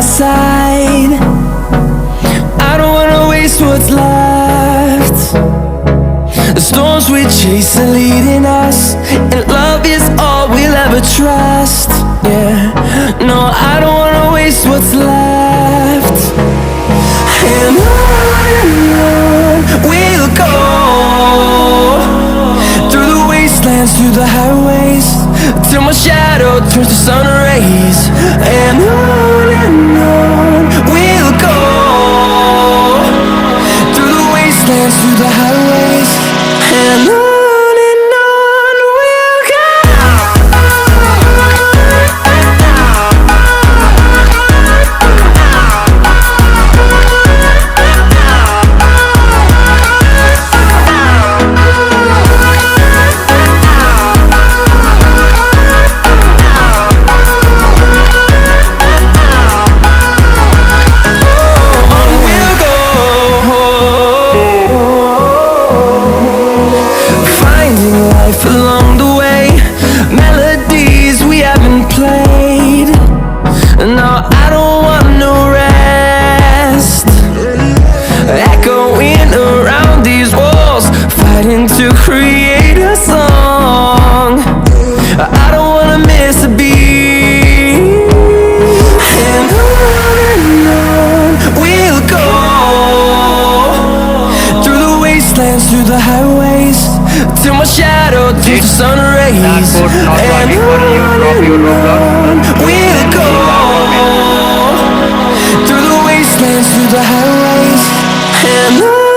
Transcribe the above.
side. I don't wanna waste what's left. The storms we chase are leading us, and love is all we'll ever trust. Yeah, no, I don't wanna waste what's left. And on we'll go, through the wastelands, through the highways, till my shadow turns to sun rays. And on we'll go, through the wastelands, through the highways, and on we'll go. Along the way, melodies we haven't played. No, I don't want no rest. Echoing around these walls, fighting to create a song. I don't wanna miss a beat. And on we'll go, through the wastelands, through the highways, till my shadow turns to sun rays. And on we'll go, through the wastelands, through the highways, and on.